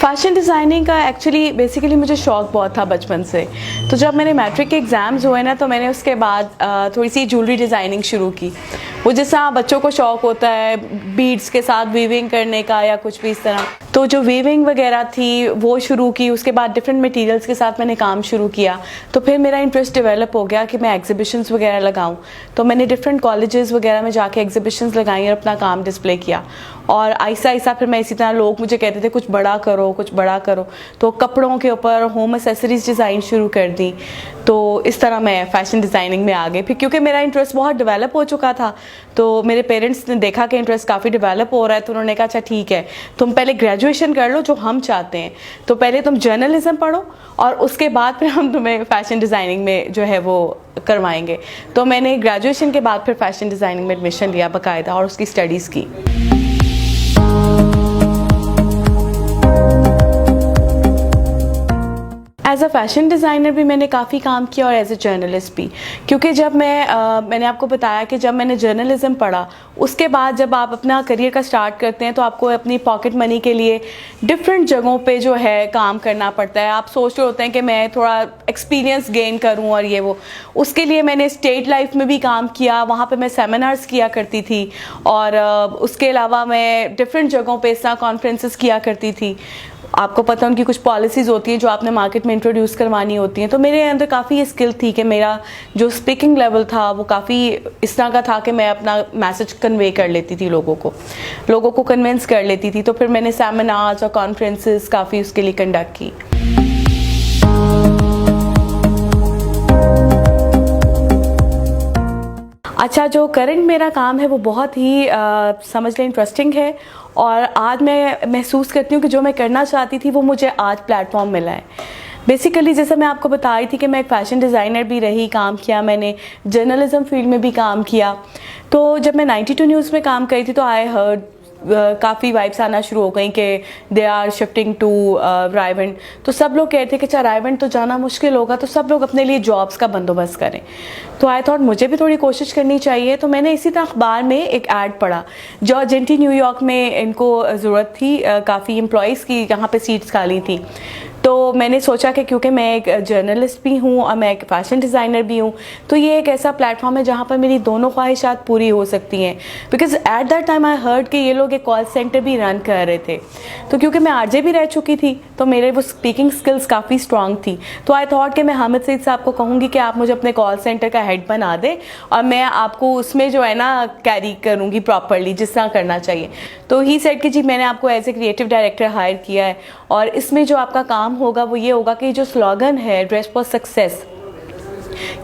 Fashion designing का actually basically मुझे शौक़ बहुत था बचपन से। तो जब मेरे मैट्रिक के एग्ज़ाम्स हुए ना, तो मैंने उसके बाद थोड़ी सी ज्वेलरी डिज़ाइनिंग शुरू की। वो जैसा बच्चों को शौक़ होता है बीड्स के साथ वीविंग करने का या कुछ भी इस तरह, तो जो वीविंग वगैरह थी वो शुरू की। उसके बाद डिफरेंट मटेरियल्स के साथ मैंने काम शुरू किया। तो फिर मेरा इंटरेस्ट डेवलप हो गया कि मैं एग्जीबिशंस वगैरह लगाऊं। तो मैंने डिफरेंट कॉलेजेस वगैरह में जाके एग्जीबिशंस लगाई और अपना काम डिस्प्ले किया। और आहिस्ता आहिस्ता फिर मैं इसी तरह, लोग मुझे कहते थे कुछ बड़ा करो, कुछ बड़ा करो, तो कपड़ों के ऊपर होम एसेसरीज डिज़ाइन शुरू कर दी। तो इस तरह मैं फ़ैशन डिज़ाइनिंग में आ गई। फिर क्योंकि मेरा इंटरेस्ट बहुत डेवलप हो चुका था, तो मेरे पेरेंट्स ने देखा कि इंटरेस्ट काफ़ी डेवलप हो रहा है, तो उन्होंने कहा अच्छा ठीक है, तुम पहले ग्रेजुएशन कर लो जो हम चाहते हैं। तो पहले तुम जर्नलिज्म पढ़ो और उसके बाद फिर हम तुम्हें फ़ैशन डिज़ाइनिंग में जो है वो करवाएंगे। तो मैंने ग्रेजुएशन के बाद फिर फ़ैशन डिज़ाइनिंग में एडमिशन लिया बाकायदा और उसकी स्टडीज़ की। एज़ अ फ़ैशन डिज़ाइनर भी मैंने काफ़ी काम किया और एज़ अ जर्नलिस्ट भी। क्योंकि जब मैंने आपको बताया कि जब मैंने जर्नलिज़्म पढ़ा, उसके बाद जब आप अपना करियर का स्टार्ट करते हैं तो आपको अपनी पॉकेट मनी के लिए डिफरेंट जगहों पे जो है काम करना पड़ता है। आप सोच रहे होते हैं कि मैं थोड़ा एक्सपीरियंस गेन करूं और ये वो, उसके लिए मैंने स्टेट लाइफ में भी काम किया। वहाँ पे मैं सेमिनार्स किया करती थी और उसके अलावा मैं डिफरेंट जगहों पे इस तरह कॉन्फ्रेंसेस किया करती थी। आपको पता है उनकी कुछ पॉलिसीज़ होती हैं जो आपने मार्केट में इंट्रोड्यूस करवानी होती हैं। तो मेरे अंदर काफ़ी ये स्किल थी कि मेरा जो स्पीकिंग लेवल था वो काफ़ी इस तरह का था कि मैं अपना मैसेज कन्वे कर लेती थी, लोगों को कन्विंस कर लेती थी। तो फिर मैंने सेमिनार्स और कॉन्फ्रेंसेस काफ़ी उसके लिए कंडक्ट की। अच्छा, जो करंट मेरा काम है वो बहुत ही समझ लें इंटरेस्टिंग है और आज मैं महसूस करती हूँ कि जो मैं करना चाहती थी वो मुझे आज प्लेटफॉर्म मिला है। बेसिकली जैसे मैं आपको बता रही थी कि मैं एक फ़ैशन डिज़ाइनर भी रही, काम किया मैंने, जर्नलिज्म फील्ड में भी काम किया। तो जब मैं 92 न्यूज़ में काम करी थी तो आई हर्ड काफ़ी वाइब्स आना शुरू हो गई कि they are shifting to Raiwind. तो सब लोग कहते कि अच्छा रायवंड तो जाना मुश्किल होगा, तो सब लोग अपने लिए जॉब्स का बंदोबस्त करें। तो आई थॉट मुझे भी थोड़ी कोशिश करनी चाहिए। तो मैंने इसी तरह अखबार में एक ऐड पढ़ा, जो जेंटी न्यूयॉर्क में इनको ज़रूरत थी, काफ़ी एम्प्लॉयज़ की यहाँ पे सीट्स खाली थी। तो मैंने सोचा कि क्योंकि मैं एक जर्नलिस्ट भी हूँ और मैं एक फ़ैशन डिज़ाइनर भी हूँ, तो ये एक ऐसा प्लेटफॉर्म है जहाँ पर मेरी दोनों ख्वाहिशात पूरी हो सकती हैं। Because at that time I heard कि ये लोग एक कॉल सेंटर भी रन कर रहे थे। तो क्योंकि मैं आरजे भी रह चुकी थी तो मेरे वो स्पीकिंग स्किल्स काफ़ी स्ट्रॉन्ग थी। तो आई थॉट कि मैं हामिद सईद साहब को कहूँगी कि आप मुझे अपने कॉल सेंटर का हेड बना दें और मैं आपको उसमें जो है ना कैरी करूँगी प्रॉपरली जिस तरह करना चाहिए। तो ही सेड कि जी मैंने आपको as a creative director hire किया है और इसमें जो आपका काम होगा वो ये होगा कि जो स्लोगन है ड्रेस फॉर सक्सेस,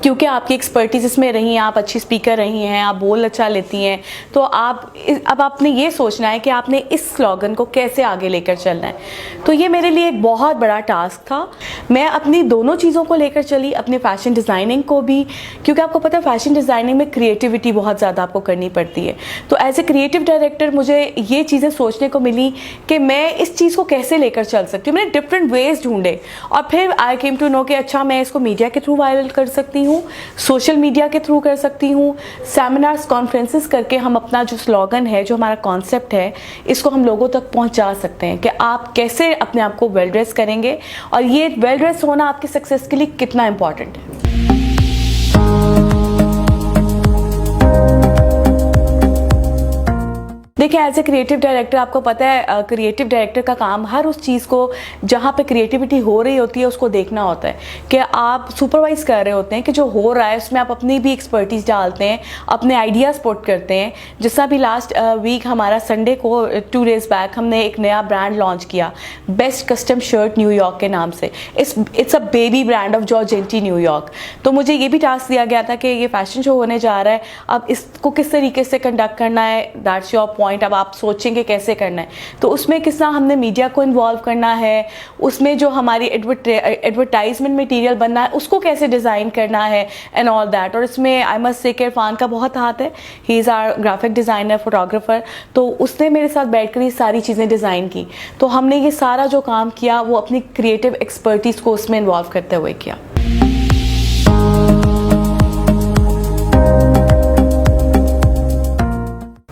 क्योंकि आपकी एक्सपर्टीज इसमें रही हैं, आप अच्छी स्पीकर रही हैं, आप बोल अच्छा लेती हैं, तो अब आपने ये सोचना है कि आपने इस स्लोगन को कैसे आगे लेकर चलना है। तो ये मेरे लिए एक बहुत बड़ा टास्क था। मैं अपनी दोनों चीज़ों को लेकर चली, अपने फ़ैशन डिज़ाइनिंग को भी, क्योंकि आपको पता है फ़ैशन डिज़ाइनिंग में क्रिएटिविटी बहुत ज़्यादा आपको करनी पड़ती है। तो एज ए क्रिएटिव डायरेक्टर मुझे ये चीज़ें सोचने को मिली कि मैं इस चीज़ को कैसे लेकर चल सकती हूँ। मैंने डिफरेंट वेज ढूंढे और फिर आई केम टू नो कि अच्छा मैं इसको मीडिया के थ्रू वायरल कर सकती हूँ, सोशल मीडिया के थ्रू कर सकती हूँ, सेमिनार्स कॉन्फ्रेंसेस करके हम अपना जो स्लोगन है, जो हमारा कॉन्सेप्ट है, इसको हम लोगों तक पहुँचा सकते हैं कि आप कैसे अपने आप को वेल ड्रेस करेंगे और ये वेल ड्रेस होना आपकी सक्सेस के लिए कितना इंपॉर्टेंट है। देखिए एज ए क्रिएटिव डायरेक्टर आपको पता है क्रिएटिव डायरेक्टर का काम हर उस चीज़ को जहाँ पे क्रिएटिविटी हो रही होती है उसको देखना होता है कि आप सुपरवाइज कर रहे होते हैं कि जो हो रहा है उसमें आप अपनी भी एक्सपर्टीज डालते हैं, अपने आइडियाज़ पुट करते हैं। जिस भी लास्ट वीक हमारा संडे को 2 डेज़ बैक हमने एक नया ब्रांड लॉन्च किया, बेस्ट कस्टम शर्ट न्यूयॉर्क के नाम से। It's a baby brand of Giorgenti New York. तो मुझे ये भी टास्क दिया गया था कि ये फैशन शो होने जा रहा है, अब इसको किस तरीके से कंडक्ट करना है, दैट्स योर पॉइंट। पॉइंट अब आप सोचेंगे कैसे करना है, तो उसमें किस तरह हमने मीडिया को इन्वॉल्व करना है, उसमें जो हमारी एडवर्टाइजमेंट मटेरियल बनना है उसको कैसे डिज़ाइन करना है एंड ऑल दैट। और इसमें आई मस्ट से कि इरफान का बहुत हाथ है, he is our graphic designer, photographer, तो उसने मेरे साथ बैठकर ये सारी चीज़ें डिज़ाइन की। तो हमने ये सारा जो काम किया वो अपनी क्रिएटिव एक्सपर्टीज़ को उसमें इन्वॉल्व करते हुए किया।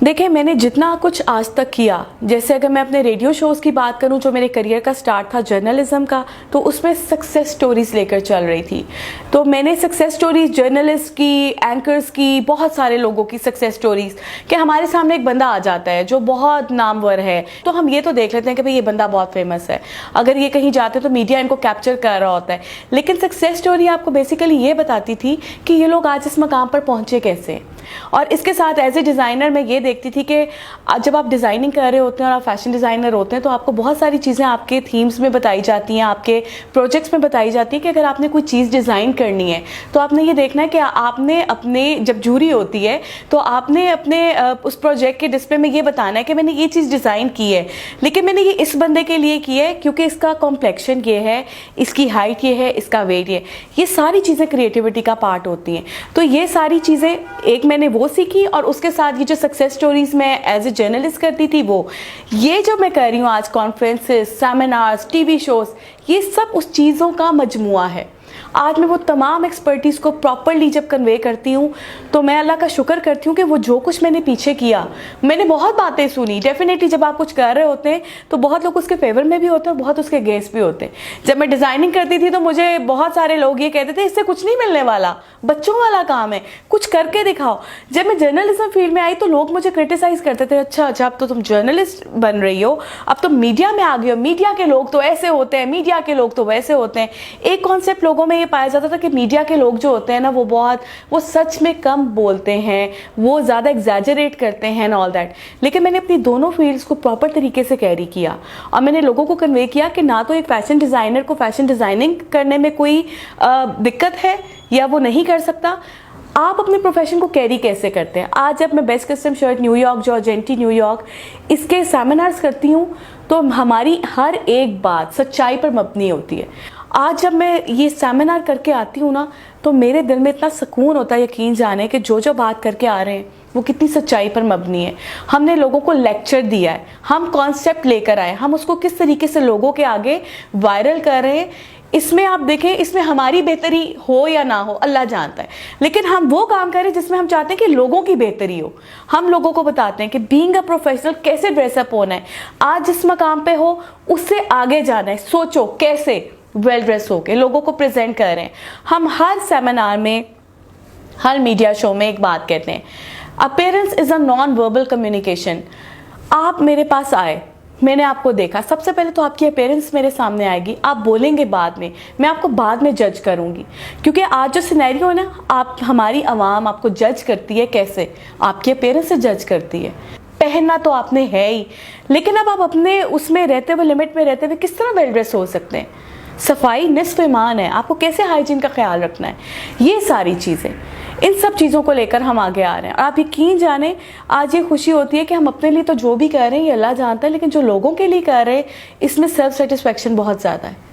देखिए, मैंने जितना कुछ आज तक किया, जैसे अगर मैं अपने रेडियो शोज़ की बात करूं जो मेरे करियर का स्टार्ट था जर्नलिज्म का, तो उसमें सक्सेस स्टोरीज़ लेकर चल रही थी। तो मैंने सक्सेस स्टोरीज़ जर्नलिस्ट की, एंकर्स की, बहुत सारे लोगों की सक्सेस स्टोरीज़ कि हमारे सामने एक बंदा आ जाता है जो बहुत नामवर है, तो हम ये तो देख लेते हैं कि भाई ये बंदा बहुत फेमस है, अगर ये कहीं जाते तो मीडिया इनको कैप्चर कर रहा होता है। लेकिन सक्सेस स्टोरी आपको बेसिकली ये बताती थी कि ये लोग आज इस मकाम पर पहुँचे कैसे। और इसके साथ एज ए डिज़ाइनर मैं ये देखती थी कि जब आप डिज़ाइनिंग कर रहे होते हैं और आप फैशन डिज़ाइनर होते हैं तो आपको बहुत सारी चीज़ें आपके थीम्स में बताई जाती हैं, आपके प्रोजेक्ट्स में बताई जाती हैं कि अगर आपने कोई चीज़ डिज़ाइन करनी है तो आपने ये देखना है कि आपने अपने, जब जूरी होती है तो आपने अपने उस प्रोजेक्ट के डिस्प्ले में ये बताना है कि मैंने ये चीज़ डिज़ाइन की है, लेकिन मैंने ये इस बंदे के लिए की है क्योंकि इसका कॉम्प्लेक्शन ये है, इसकी हाइट ये है, इसका वेट ये सारी चीज़ें क्रिएटिविटी का पार्ट होती हैं। तो ये सारी चीज़ें एक मैंने वो सीखी, और उसके साथ ये जो सक्सेस स्टोरीज मैं एज ए जर्नलिस्ट करती थी वो, ये जो मैं कर रही हूँ आज, कॉन्फ्रेंसेस, सेमिनार्स, टीवी शोज़, ये सब उस चीज़ों का मजमुआ है। आज मैं वो तमाम एक्सपर्टीज़ को प्रॉपरली जब कन्वे करती हूँ तो मैं अल्लाह का शुक्र करती हूँ कि वो जो कुछ मैंने पीछे किया, मैंने बहुत बातें सुनी। डेफिनेटली जब आप कुछ कर रहे होते हैं तो बहुत लोग उसके फेवर में भी होते हैं, बहुत उसके अगेंस्ट भी होते हैं। जब मैं डिज़ाइनिंग करती थी तो मुझे बहुत सारे लोग ये कहते थे इससे कुछ नहीं मिलने वाला, बच्चों वाला काम है, कुछ करके दिखाओ। जब मैं जर्नलिज्म फील्ड में आई तो लोग मुझे क्रिटिसाइज़ करते थे, अच्छा अब तो तुम जर्नलिस्ट बन रही हो, अब तो मीडिया में आ गई हो, मीडिया के लोग तो ऐसे होते हैं, मीडिया के लोग तो वैसे होते हैं। एक कॉन्सेप्ट लोगों में ये पाया जाता था कि मीडिया के लोग जो होते हैं ना वो सच में कम बोलते हैं, वो ज़्यादा एग्जैजरेट करते हैं एंड ऑल दैट। लेकिन मैंने अपनी दोनों फील्ड्स को प्रॉपर तरीके से कैरी किया और मैंने लोगों को कन्वे किया कि ना तो एक फैशन डिज़ाइनर को फैशन डिज़ाइनिंग करने में कोई दिक्कत है या वो नहीं कर सकता, आप अपने प्रोफेशन को कैरी कैसे करते हैं। आज जब मैं best custom shirt New York, Giorgenti New York, इसके सेमिनार्स करती हूँ तो हमारी हर एक बात सच्चाई पर मबनी होती है। आज जब मैं ये सेमिनार करके आती हूँ ना तो मेरे दिल में इतना सुकून होता है, यकीन जाने कि जो बात करके आ रहे हैं वो कितनी सच्चाई पर मबनी है। हमने लोगों को लेक्चर दिया है, हम कॉन्सेप्ट लेकर आए, हम उसको किस तरीके से लोगों के आगे वायरल कर रहे हैं। इसमें आप देखें, इसमें हमारी बेहतरी हो या ना हो अल्लाह जानता है, लेकिन हम वो काम करें जिसमें हम चाहते हैं कि लोगों की बेहतरी हो। हम लोगों को बताते हैं कि बीइंग अ प्रोफेशनल कैसे ड्रेसअप होना है, आज जिस मकाम पे हो उससे आगे जाना है, सोचो कैसे वेल ड्रेस होके लोगों को प्रेजेंट कर रहे हैं। हम हर सेमिनार में, हर मीडिया शो में एक बात कहते हैं, appearance is a non verbal communication. आप मेरे पास आए, मैंने आपको देखा, सबसे पहले तो आपकी अपीयरेंस मेरे सामने आएगी, आप बोलेंगे बाद में, मैं आपको बाद में जज करूंगी। क्योंकि आज जो सिनेरियो है ना, आप, हमारी आवाम आपको जज करती है कैसे, आपकी अपीयरेंस से जज करती है। पहनना तो आपने है ही, लेकिन अब आप अपने उसमें रहते हुए, लिमिट में रहते हुए किस तरह वेल ड्रेस हो सकते हैं। सफाई निस्फ ईमान है, आपको कैसे हाइजीन का ख्याल रखना है, ये सारी चीज़ें, इन सब चीज़ों को लेकर हम आगे आ रहे हैं। और आप यकीन जाने, आज ये खुशी होती है कि हम अपने लिए तो जो भी कर रहे हैं ये अल्लाह जानता है, लेकिन जो लोगों के लिए कर रहे हैं इसमें सेल्फ सेटिस्फेक्शन बहुत ज़्यादा है।